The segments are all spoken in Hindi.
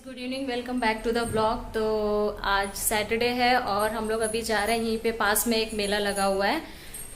Good evening, welcome back to the blog. तो आज सैटरडे है और हम लोग अभी जा रहे हैं। यहीं पे पास में एक मेला लगा हुआ है।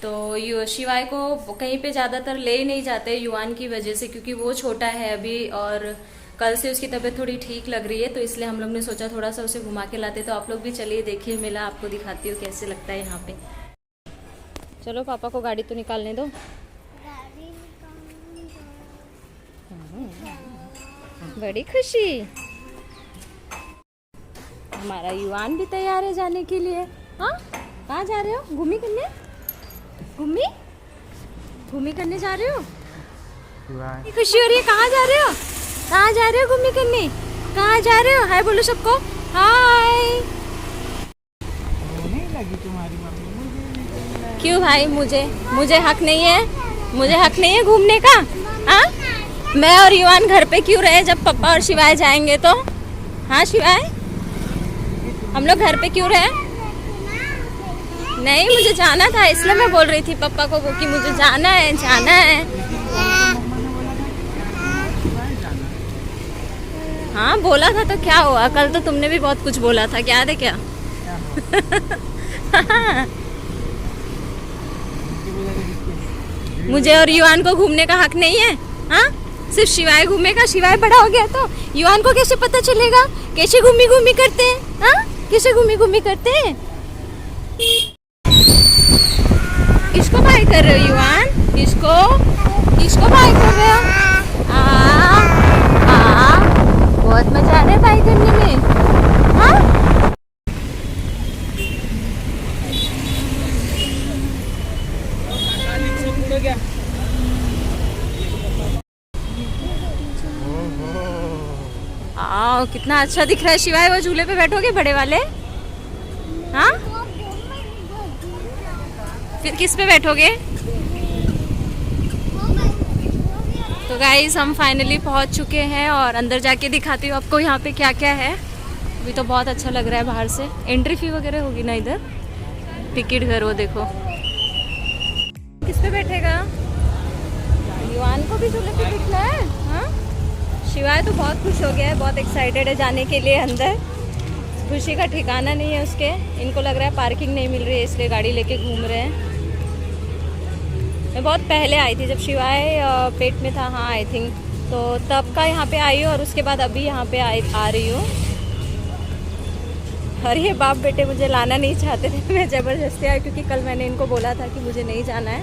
तो शिवाय को कहीं पे ज़्यादातर ले ही नहीं जाते युवान की वजह से, क्योंकि वो छोटा है अभी और कल से उसकी तबीयत थोड़ी ठीक लग रही है। तो इसलिए हम लोग ने सोचा थोड़ा सा उसे घुमा के लाते। तो आप लोग भी चलिए, देखिए मेला, आपको दिखाती हूँ कैसे लगता है यहाँ पे। चलो पापा को गाड़ी तो निकालने दो। बड़ी खुशी, हमारा युवान भी तैयार है जाने के लिए। हाँ, कहाँ जा रहे हो? घूमी करने? घूमी घूमी करने जा रहे हो? खुशी हो रही है। कहाँ जा रहे हो? कहाँ जा रहे हो घूमी करने? कहाँ जा रहे हो? हाय बोलो सबको, हाय। नहीं लगी तुम्हारी मम्मी? क्यों भाई, मुझे हक नहीं है? मुझे हक नहीं है घूमने का? हाँ, मैं और युवान घर पे क्यों रहे जब पापा और शिवाय जाएंगे तो? हाँ शिवाय, हम लोग घर पे क्यों रहे? नहीं, मुझे जाना था, इसलिए मैं बोल रही थी पापा को कि मुझे जाना है, जाना है। हाँ बोला था तो क्या हुआ? कल तो तुमने भी बहुत कुछ बोला था, क्या याद है क्या? मुझे और युवान को घूमने का हक नहीं है? हाँ, सिर्फ शिवाय घूमेगा। शिवाय बड़ा हो गया तो युवान को कैसे पता चलेगा कैसे घूमी घूमी करते हैं? हाँ, कैसे घूमी घूमी करते हैं? किसको बाय कर रहे हो युवान? किसको बाय कर रहे हो? बहुत मजा आ रहा है बाय करने में। हाँ, कितना अच्छा दिख रहा है शिवाय। वो झूले पे बैठोगे बड़े वाले? हाँ, फिर किस पे बैठोगे? तो गाइस, हम फाइनली पहुंच चुके हैं और अंदर जाके दिखाती हूँ आपको यहाँ पे क्या क्या है। अभी तो बहुत अच्छा लग रहा है बाहर से। एंट्री फी वगैरह होगी ना इधर? टिकट घर, वो देखो। किस पे बैठेगा? युवान को भी झूले पे बैठना है? हाँ, शिवाय तो बहुत खुश हो गया है, बहुत एक्साइटेड है जाने के लिए अंदर। खुशी का ठिकाना नहीं है उसके। इनको लग रहा है पार्किंग नहीं मिल रही है, इसलिए गाड़ी लेके घूम रहे हैं। मैं बहुत पहले आई थी जब शिवाय पेट में था, हाँ आई थिंक, तो तब का यहाँ पे आई हूँ और उसके बाद अभी यहाँ पे आ रही हूँ। और ये बाप बेटे मुझे लाना नहीं चाहते थे, मैं ज़बरदस्ती आई, क्योंकि कल मैंने इनको बोला था कि मुझे नहीं जाना है,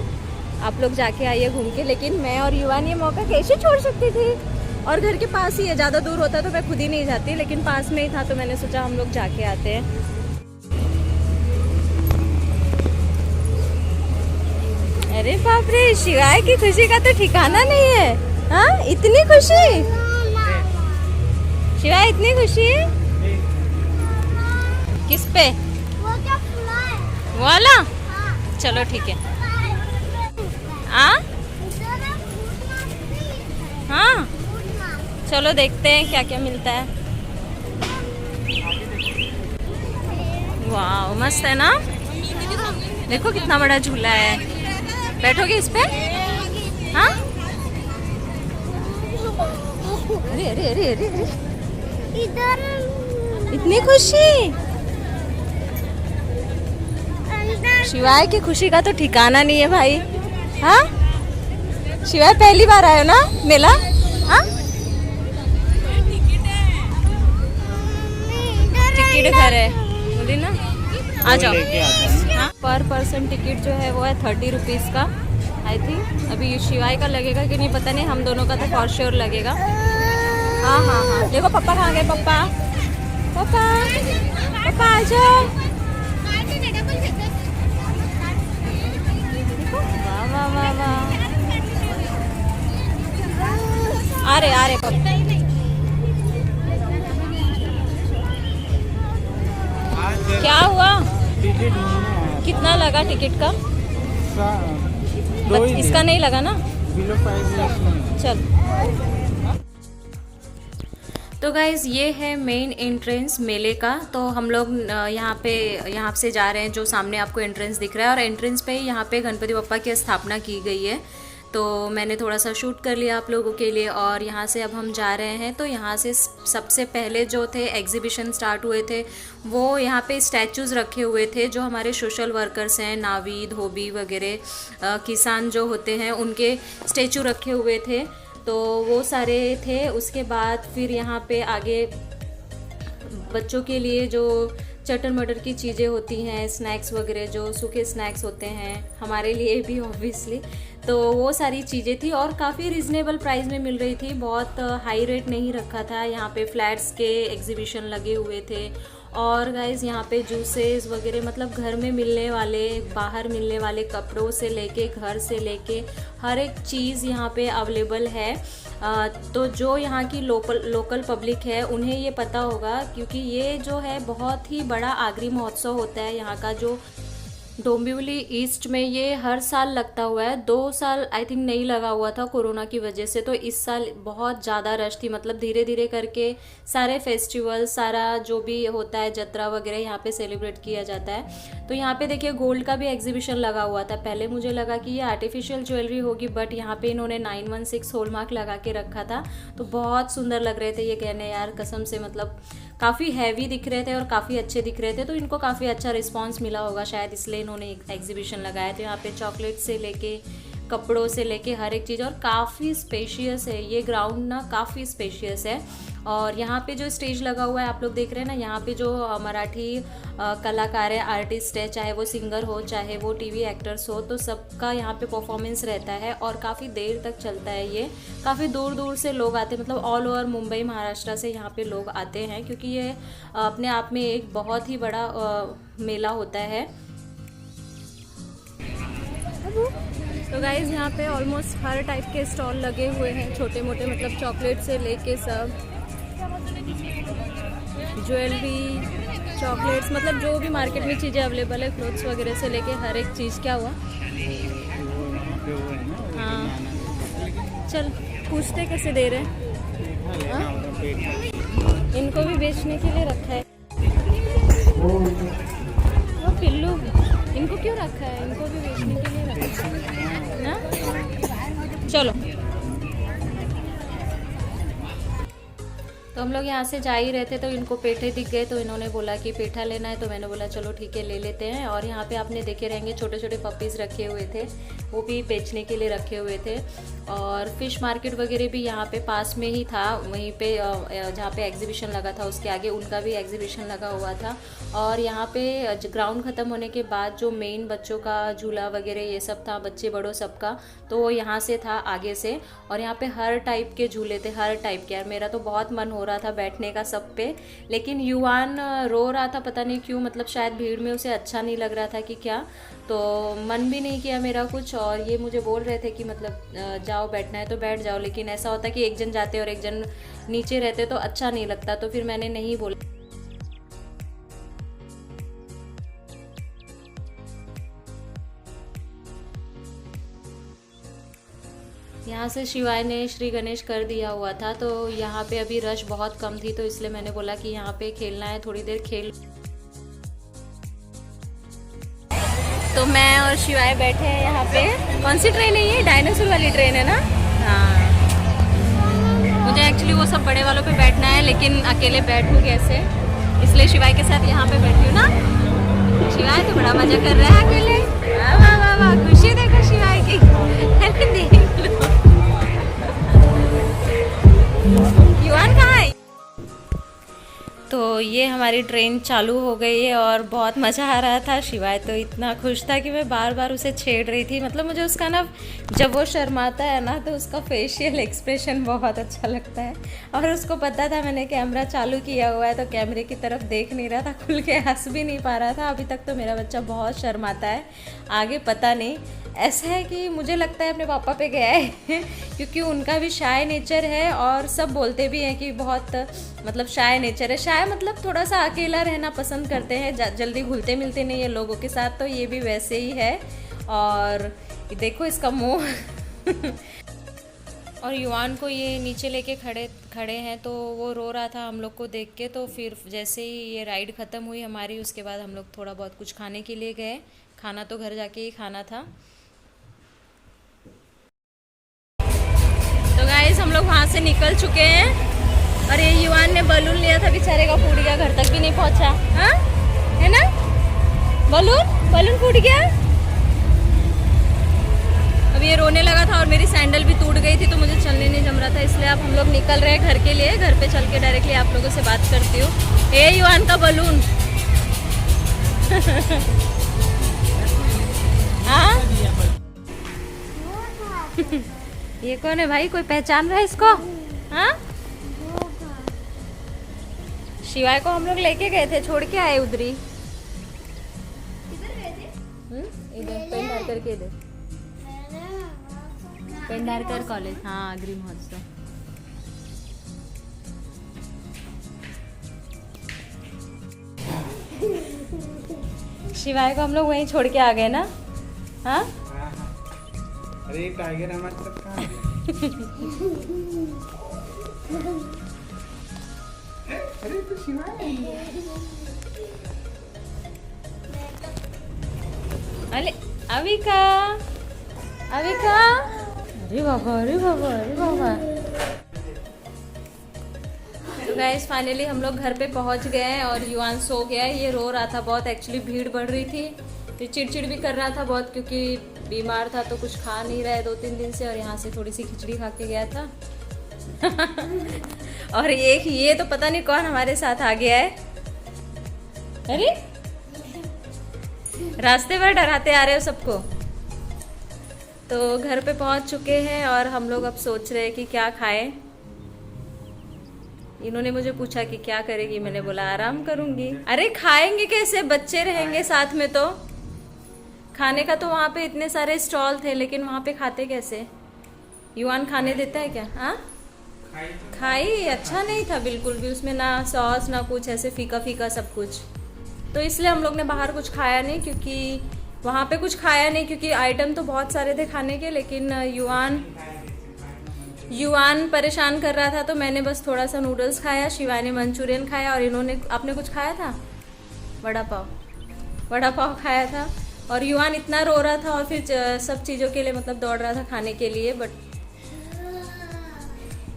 आप लोग जाके आइए घूम के। लेकिन मैं और युवान ये मौका कैसे छोड़ सकती थी? और घर के पास ही है, ज़्यादा दूर होता तो मैं खुद ही नहीं जाती, लेकिन पास में ही था तो मैंने सोचा हम लोग जाके आते हैं। अरे बाप रे, शिवाय की खुशी का तो ठिकाना नहीं है। हाँ, इतनी खुशी शिवाय, इतनी खुशी किस पे? वो वाला? चलो ठीक है। हाँ, चलो देखते हैं क्या क्या मिलता है। वाह, मस्त है ना? देखो कितना बड़ा झूला है। बैठोगे इस पे? हाँ, अरे अरे अरे अरे, इधर इतनी खुशी। शिवाय की खुशी का तो ठिकाना नहीं है भाई। हाँ, शिवाय पहली बार आए हो ना मेला? हाँ, टिकट घर है बोली ना, आ जाओ। हाँ, पर पर्सन टिकट जो है वो है 30 रुपीज़ का आई थिंक। अभी शिवाय का लगेगा कि नहीं पता नहीं, हम दोनों का तो फॉर श्योर लगेगा। हाँ हाँ हाँ, देखो पापा कहाँ गए? पापा पापा पापा आ जाओ। वाह वाह वाह वाह, आ रहे पापा। क्या हुआ? कितना लगा टिकट का? इसका नहीं लगा ना? चल। तो गाइज़, ये है मेन एंट्रेंस मेले का। तो हम लोग यहाँ से जा रहे हैं, जो सामने आपको एंट्रेंस दिख रहा है, और एंट्रेंस पे ही यहाँ पे गणपति बप्पा की स्थापना की गई है। तो मैंने थोड़ा सा शूट कर लिया आप लोगों के लिए। और यहाँ से अब हम जा रहे हैं। तो यहाँ से सबसे पहले जो थे एग्जीबिशन स्टार्ट हुए थे, वो यहाँ पे स्टैचूज़ रखे हुए थे जो हमारे सोशल वर्कर्स हैं, नावी धोबी वगैरह किसान जो होते हैं उनके स्टैचू रखे हुए थे, तो वो सारे थे। उसके बाद फिर यहाँ पे आगे बच्चों के लिए जो चटर मटर की चीज़ें होती हैं, स्नैक्स वगैरह जो सूखे स्नैक्स होते हैं, हमारे लिए भी ऑब्वियसली, तो वो सारी चीज़ें थी और काफ़ी रिजनेबल प्राइस में मिल रही थी। बहुत हाई रेट नहीं रखा था। यहाँ पे फ्लैट्स के एग्जीबिशन लगे हुए थे। और गाइस यहाँ पे जूसेस वगैरह, मतलब घर में मिलने वाले, बाहर मिलने वाले कपड़ों से लेके, घर से लेके हर एक चीज़ यहाँ पे अवेलेबल है। तो जो यहाँ की लोकल पब्लिक है उन्हें ये पता होगा, क्योंकि ये जो है बहुत ही बड़ा आगरी महोत्सव होता है यहाँ का, जो डोंबिवली ईस्ट में ये हर साल लगता हुआ है। 2 साल आई थिंक नहीं लगा हुआ था कोरोना की वजह से, तो इस साल बहुत ज़्यादा रश थी। मतलब धीरे धीरे करके सारे फेस्टिवल, सारा जो भी होता है जत्रा वगैरह यहाँ पे सेलिब्रेट किया जाता है। तो यहाँ पे देखिए गोल्ड का भी एग्जीबिशन लगा हुआ था। पहले मुझे लगा कि ये आर्टिफिशियल ज्वेलरी होगी, बट यहाँ पे इन्होंने 916 हॉलमार्क लगा के रखा था, तो बहुत सुंदर लग रहे थे ये गहने यार, कसम से। मतलब काफ़ी हैवी दिख रहे थे और काफ़ी अच्छे दिख रहे थे, तो इनको काफ़ी अच्छा रिस्पांस मिला होगा शायद, इसलिए इन्होंने एक एग्जीबिशन लगाया। तो यहाँ पे चॉकलेट से लेके कपड़ों से लेके हर एक चीज़, और काफ़ी स्पेशियस है ये ग्राउंड ना, काफ़ी स्पेशियस है। और यहाँ पे जो स्टेज लगा हुआ है आप लोग देख रहे हैं ना, यहाँ पे जो मराठी कलाकार है, आर्टिस्ट है, चाहे वो सिंगर हो चाहे वो टीवी एक्टर्स हो, तो सबका यहाँ पे परफॉर्मेंस रहता है और काफ़ी देर तक चलता है ये। काफ़ी दूर दूर से लोग आते हैं, मतलब ऑल ओवर मुंबई महाराष्ट्र से यहाँ पे लोग आते हैं, क्योंकि ये अपने आप में एक बहुत ही बड़ा मेला होता है। तो गाइज़ यहाँ पे ऑलमोस्ट हर टाइप के स्टॉल लगे हुए हैं, छोटे मोटे, मतलब चॉकलेट से लेके सब ज्वेलरी, चॉकलेट्स, मतलब जो भी मार्केट में चीज़ें अवेलेबल है, क्लोथ्स वगैरह से लेके हर एक चीज़। क्या हुआ? हाँ चल पूछते कैसे दे रहे हैं। हाँ? इनको भी बेचने के लिए रखा है। वो पिल्लू, इनको क्यों रखा है? इनको भी बेचने के लिए रखा है ना। चलो तो हम लोग यहाँ से जा ही रहे थे, तो इनको पेठे दिख गए, तो इन्होंने बोला कि पेठा लेना है, तो मैंने बोला चलो ठीक है ले लेते हैं। और यहाँ पे आपने देखे रहेंगे छोटे छोटे पपीज़ रखे हुए थे, वो भी बेचने के लिए रखे हुए थे। और फिश मार्केट वगैरह भी यहाँ पे पास में ही था, वहीं पे जहाँ पे एग्जीबिशन लगा था उसके आगे उनका भी एग्जीबिशन लगा हुआ था। और यहाँ पे ग्राउंड ख़त्म होने के बाद जो मेन बच्चों का झूला वगैरह ये सब था, बच्चे बड़ों सबका, तो वो यहाँ से था आगे से। और यहाँ पे हर टाइप के झूले थे, हर टाइप के। यार मेरा तो बहुत मन हो रहा था बैठने का सब पे, लेकिन युवान रो रहा था, पता नहीं क्यों, मतलब शायद भीड़ में उसे अच्छा नहीं लग रहा था कि क्या, तो मन भी नहीं किया मेरा कुछ। और ये मुझे बोल रहे थे कि मतलब जाओ बैठना है तो बैठ जाओ, लेकिन ऐसा होता कि एक जन जाते और एक जन नीचे रहते तो अच्छा नहीं लगता, तो फिर मैंने नहीं बोला। यहाँ से शिवाय ने श्री गणेश कर दिया हुआ था, तो यहाँ पे अभी रश बहुत कम थी, तो इसलिए मैंने बोला कि यहाँ पे खेलना है, थोड़ी देर खेल। तो मैं और शिवाय बैठे हैं यहाँ पे। कौन सी ट्रेन है ये? डायनासोर वाली ट्रेन है ना? हाँ, मुझे एक्चुअली वो सब बड़े वालों पे बैठना है, लेकिन अकेले बैठूँ कैसे, इसलिए शिवाय के साथ यहाँ पे बैठी हूँ ना। शिवाय तो बड़ा मजा कर रहा है अकेले। वाह वाह वाह वाह, खुशी देखो शिवाय की। अरे देख लो, युवान कहाँ है? तो ये हमारी ट्रेन चालू हो गई है और बहुत मज़ा आ रहा था। शिवाय तो इतना खुश था कि मैं बार बार उसे छेड़ रही थी। मतलब मुझे उसका ना, जब वो शर्माता है ना, तो उसका फेशियल एक्सप्रेशन बहुत अच्छा लगता है। और उसको पता था मैंने कैमरा चालू किया हुआ है, तो कैमरे की तरफ देख नहीं रहा था, खुल के हंस भी नहीं पा रहा था। अभी तक तो मेरा बच्चा बहुत शर्माता है, आगे पता नहीं। ऐसा है कि मुझे लगता है अपने पापा पे गया है क्योंकि उनका भी शाय नेचर है, और सब बोलते भी हैं कि बहुत मतलब शाय नेचर है। शाय मतलब थोड़ा सा अकेला रहना पसंद करते हैं, जल्दी घुलते मिलते नहीं है लोगों के साथ, तो ये भी वैसे ही है। और देखो इसका मुंह और युवान को ये नीचे लेके खड़े हैं, तो वो रो रहा था हम लोग को देख के। तो फिर जैसे ही ये राइड ख़त्म हुई हमारी, उसके बाद हम लोग थोड़ा बहुत कुछ खाने के लिए गए। खाना तो घर जाके ही खाना था। गाइस हम लोग वहाँ से निकल चुके हैं और ये युवान ने बलून लिया था, बेचारे का फूट गया, घर तक भी नहीं पहुँचा। हाँ है ना, बलून फूट गया। अब ये रोने लगा था और मेरी सैंडल भी टूट गई थी तो मुझे चलने नहीं जम रहा था, इसलिए अब हम लोग निकल रहे हैं घर के लिए। घर पे चल के डायरेक्टली आप लोगों से बात करती हूँ। ये युवान का बलून हाँ ये कौन है भाई, कोई पहचान रहा है इसको? हाँ शिवाय को हम लोग लेके गए थे, छोड़ के आए उधरी। इधर पेंडारकर के इधर, पेंडारकर कॉलेज, हाँ अग्री महोत्सव। शिवाय को हम लोग वहीं छोड़ के आ गए ना। हाँ अरे टाइगर हमारे साथ कहाँ है? अरे तो शिवाय अरे अविका, अरे बाबा अरे बाबा अरे बाबा। तो गाइस फाइनली हम लोग घर पे पहुंच गए हैं और युवान सो गया है। ये रो रहा था बहुत, एक्चुअली भीड़ बढ़ रही थी, ये चिड़चिड़ भी कर रहा था बहुत क्योंकि बीमार था तो कुछ खा नहीं रहा है 2-3 दिन से, और यहाँ से थोड़ी सी खिचड़ी खा के गया था। और ये तो पता नहीं कौन हमारे साथ आ गया है। अरे रास्ते भर डराते आ रहे हो सबको। तो घर पे पहुंच चुके हैं और हम लोग अब सोच रहे हैं कि क्या खाएं। इन्होंने मुझे पूछा कि क्या करेगी, मैंने बोला आराम करूंगी। अरे खाएंगे कैसे, बच्चे रहेंगे साथ में तो। खाने का तो वहाँ पे इतने सारे स्टॉल थे लेकिन वहाँ पे खाते कैसे? युवान खाने देता है क्या? हाँ खाई अच्छा नहीं था बिल्कुल भी, उसमें ना सॉस ना कुछ, ऐसे फीका फीका सब कुछ। तो इसलिए हम लोग ने बाहर कुछ खाया नहीं, क्योंकि वहाँ पे कुछ खाया नहीं क्योंकि आइटम तो बहुत सारे थे खाने के, लेकिन युवान परेशान कर रहा था तो मैंने बस थोड़ा सा नूडल्स खाया, शिवा ने मंचूरियन खाया और इन्होंने, आपने कुछ खाया था? वड़ा पाव खाया था। और युवान इतना रो रहा था और फिर सब चीज़ों के लिए मतलब दौड़ रहा था खाने के लिए, बट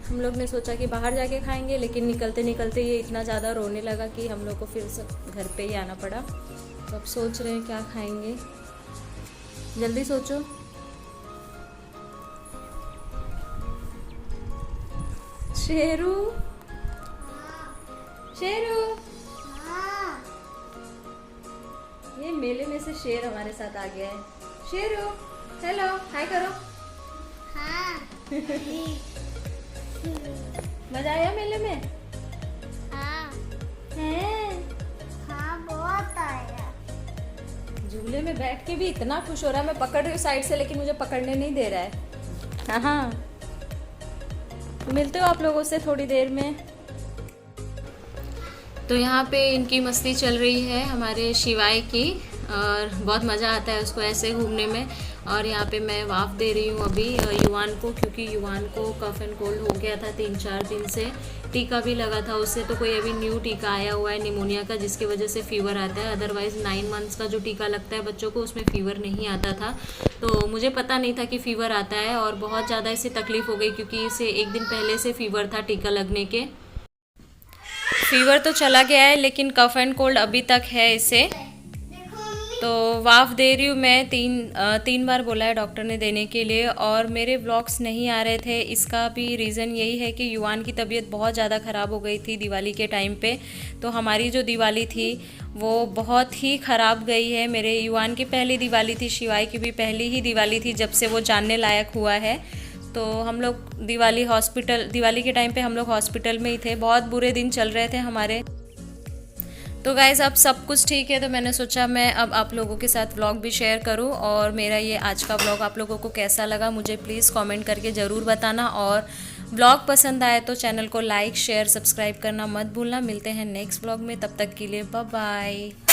हम लोग ने सोचा कि बाहर जाके खाएंगे, लेकिन निकलते निकलते ये इतना ज़्यादा रोने लगा कि हम लोग को फिर सब घर पे ही आना पड़ा। तो अब सोच रहे हैं क्या खाएंगे, जल्दी सोचो। शेरू ये मेले में से शेर हमारे साथ आ गया है। शेरू हेलो, हाय करो। हाँ मजा आया मेले में? हाँ हैं? हाँ बहुत आया। झूले में बैठ के भी इतना खुश हो रहा है। मैं पकड़ रही हूँ साइड से लेकिन मुझे पकड़ने नहीं दे रहा है। हाँ तो मिलते हो आप लोगों से थोड़ी देर में। तो यहाँ पे इनकी मस्ती चल रही है हमारे शिवाय की, और बहुत मज़ा आता है उसको ऐसे घूमने में। और यहाँ पे मैं वाफ दे रही हूँ अभी युवान को, क्योंकि युवान को कफ एंड कोल्ड हो गया था 3-4 दिन से। टीका भी लगा था उससे, तो कोई अभी न्यू टीका आया हुआ है निमोनिया का, जिसकी वजह से फीवर आता है। अदरवाइज़ 9 मंथ्स का जो टीका लगता है बच्चों को उसमें फ़ीवर नहीं आता था। तो मुझे पता नहीं था कि फ़ीवर आता है और बहुत ज़्यादा इसे तकलीफ़ हो गई क्योंकि इसे 1 दिन पहले से फ़ीवर था टीका लगने के। फीवर तो चला गया है लेकिन कफ एंड कोल्ड अभी तक है इसे। तो वाफ दे रही हूँ मैं, 3 बार बोला है डॉक्टर ने देने के लिए। और मेरे व्लॉग्स नहीं आ रहे थे, इसका भी रीज़न यही है कि युवान की तबीयत बहुत ज़्यादा ख़राब हो गई थी दिवाली के टाइम पे। तो हमारी जो दिवाली थी वो बहुत ही ख़राब गई है। मेरे युवान की पहली दिवाली थी, शिवाय की भी पहली ही दिवाली थी जब से वो जानने लायक हुआ है। तो हम लोग दिवाली के टाइम पे हम लोग हॉस्पिटल में ही थे, बहुत बुरे दिन चल रहे थे हमारे। तो गाइज़ अब सब कुछ ठीक है, तो मैंने सोचा मैं अब आप लोगों के साथ व्लॉग भी शेयर करूं। और मेरा ये आज का व्लॉग आप लोगों को कैसा लगा मुझे प्लीज़ कमेंट करके ज़रूर बताना। और व्लॉग पसंद आए तो चैनल को लाइक शेयर सब्सक्राइब करना मत भूलना। मिलते हैं नेक्स्ट व्लॉग में, तब तक के लिए बाय बाय।